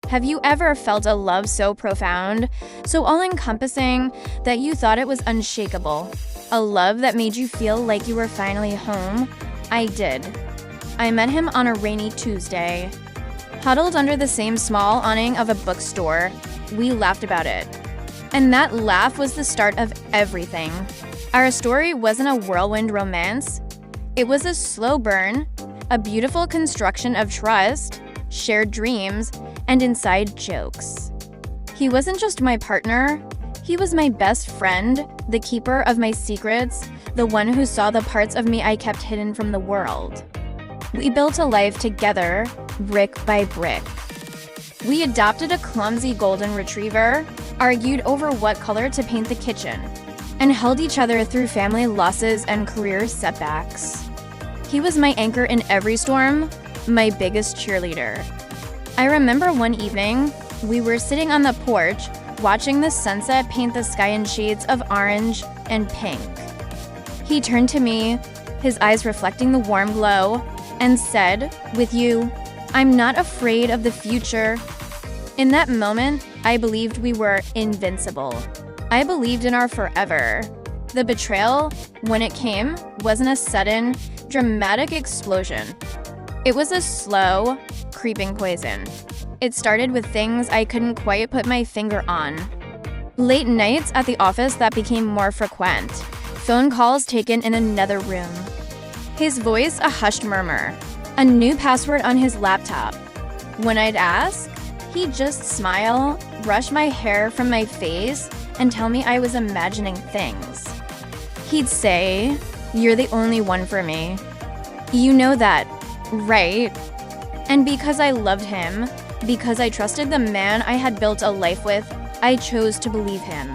Have you ever felt a love so profound, so all-encompassing, that you thought it was unshakable? A love that made you feel like you were finally home? I did. I met him on a rainy Tuesday. Huddled under the same small awning of a bookstore, we laughed about it. And that laugh was the start of everything. Our story wasn't a whirlwind romance. It was a slow burn, a beautiful construction of trust, shared dreams, and inside jokes. He wasn't just my partner, he was my best friend, the keeper of my secrets, the one who saw the parts of me I kept hidden from the world. We built a life together, brick by brick. We adopted a clumsy golden retriever, argued over what color to paint the kitchen, and held each other through family losses and career setbacks. He was my anchor in every storm, my biggest cheerleader. I remember one evening, we were sitting on the porch, watching the sunset paint the sky in shades of orange and pink. He turned to me, his eyes reflecting the warm glow, and said, "With you, I'm not afraid of the future." In that moment, I believed we were invincible. I believed in our forever. The betrayal, when it came, wasn't a sudden, dramatic explosion. It was a slow, creeping poison. It started with things I couldn't quite put my finger on. Late nights at the office that became more frequent. Phone calls taken in another room. His voice a hushed murmur. A new password on his laptop. When I'd ask, he'd just smile, brush my hair from my face, and tell me I was imagining things. He'd say, "You're the only one for me. You know that, right?" And because I loved him, because I trusted the man I had built a life with, I chose to believe him.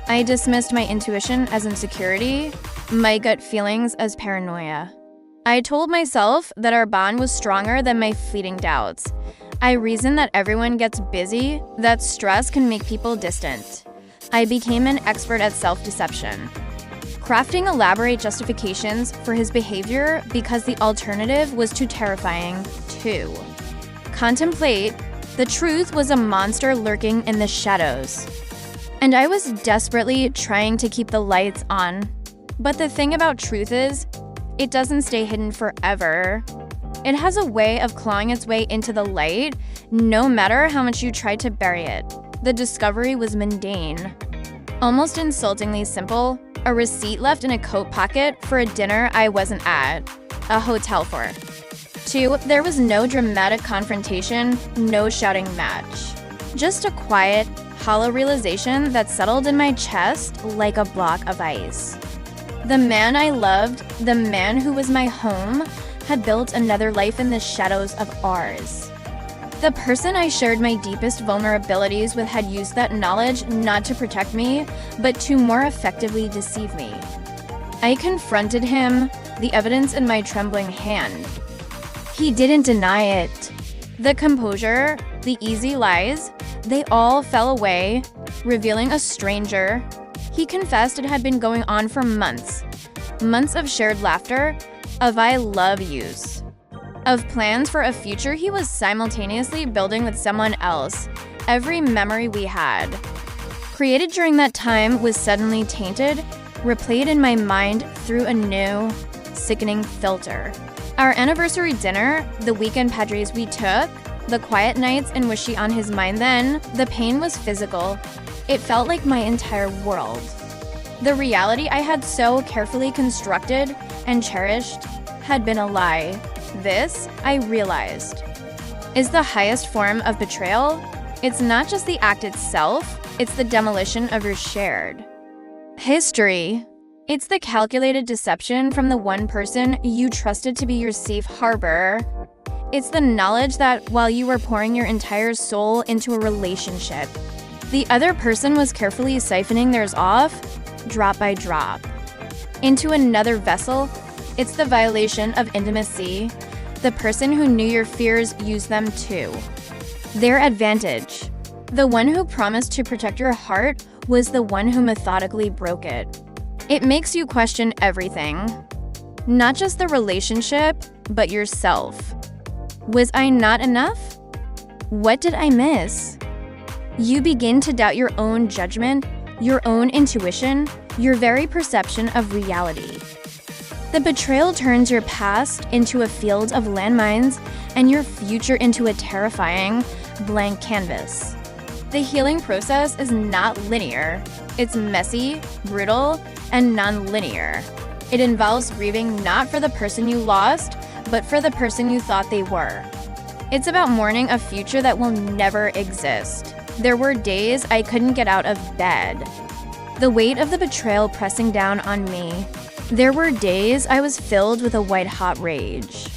I dismissed my intuition as insecurity, my gut feelings as paranoia. I told myself that our bond was stronger than my fleeting doubts. I reasoned that everyone gets busy, that stress can make people distant. I became an expert at self-deception, crafting elaborate justifications for his behavior because the alternative was too terrifying, too. Contemplate, the truth was a monster lurking in the shadows. And I was desperately trying to keep the lights on. But the thing about truth is, it doesn't stay hidden forever. It has a way of clawing its way into the light, no matter how much you try to bury it. The discovery was mundane. Almost insultingly simple, a receipt left in a coat pocket for a dinner I wasn't at, a hotel for. 2, there was no dramatic confrontation, no shouting match. Just a quiet, hollow realization that settled in my chest like a block of ice. The man I loved, the man who was my home, had built another life in the shadows of ours. The person I shared my deepest vulnerabilities with had used that knowledge not to protect me, but to more effectively deceive me. I confronted him, the evidence in my trembling hand. He didn't deny it. The composure, the easy lies, they all fell away, revealing a stranger. He confessed it had been going on for months. Months of shared laughter, of I love yous. Of plans for a future he was simultaneously building with someone else. Every memory we had, created during that time, was suddenly tainted, replayed in my mind through a new, sickening filter. Our anniversary dinner, the weekend Padres we took, the quiet nights in which she on his mind then, the pain was physical. It felt like my entire world. The reality I had so carefully constructed and cherished had been a lie. This, I realized, is the highest form of betrayal. It's not just the act itself, it's the demolition of your shared history. It's the calculated deception from the one person you trusted to be your safe harbor. It's the knowledge that while you were pouring your entire soul into a relationship, the other person was carefully siphoning theirs off, drop by drop, into another vessel. It's the violation of intimacy. The person who knew your fears used them too. Their advantage. The one who promised to protect your heart was the one who methodically broke it. It makes you question everything. Not just the relationship, but yourself. Was I not enough? What did I miss? You begin to doubt your own judgment, your own intuition, your very perception of reality. The betrayal turns your past into a field of landmines and your future into a terrifying blank canvas. The healing process is not linear. It's messy, brutal, and non-linear. It involves grieving not for the person you lost, but for the person you thought they were. It's about mourning a future that will never exist. There were days I couldn't get out of bed. The weight of the betrayal pressing down on me. There were days I was filled with a white-hot rage.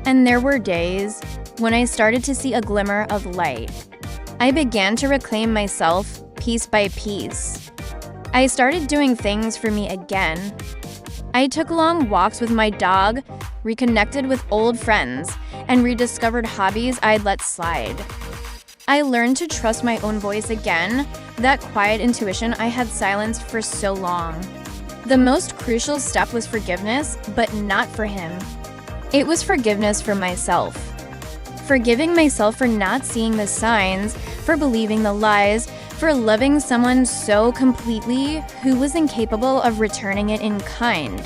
And there were days when I started to see a glimmer of light. I began to reclaim myself piece by piece. I started doing things for me again. I took long walks with my dog, reconnected with old friends, and rediscovered hobbies I'd let slide. I learned to trust my own voice again, that quiet intuition I had silenced for so long. The most crucial step was forgiveness, but not for him. It was forgiveness for myself. Forgiving myself for not seeing the signs, for believing the lies, for loving someone so completely who was incapable of returning it in kind.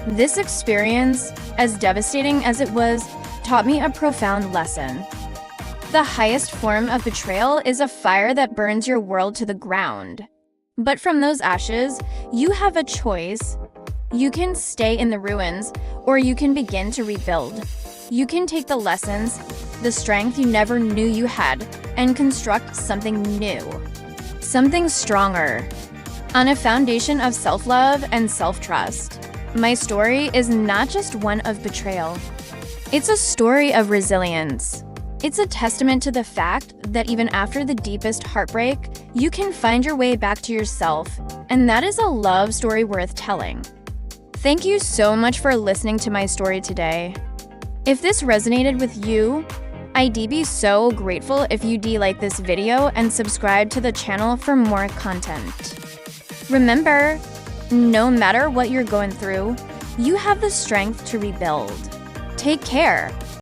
This experience, as devastating as it was, taught me a profound lesson. The highest form of betrayal is a fire that burns your world to the ground. But from those ashes, you have a choice. You can stay in the ruins, or you can begin to rebuild. You can take the lessons, the strength you never knew you had, and construct something new. Something stronger. On a foundation of self-love and self-trust. My story is not just one of betrayal. It's a story of resilience. It's a testament to the fact that even after the deepest heartbreak, you can find your way back to yourself, and that is a love story worth telling. Thank you so much for listening to my story today. If this resonated with you, I'd be so grateful if you'd like this video and subscribe to the channel for more content. Remember, no matter what you're going through, you have the strength to rebuild. Take care.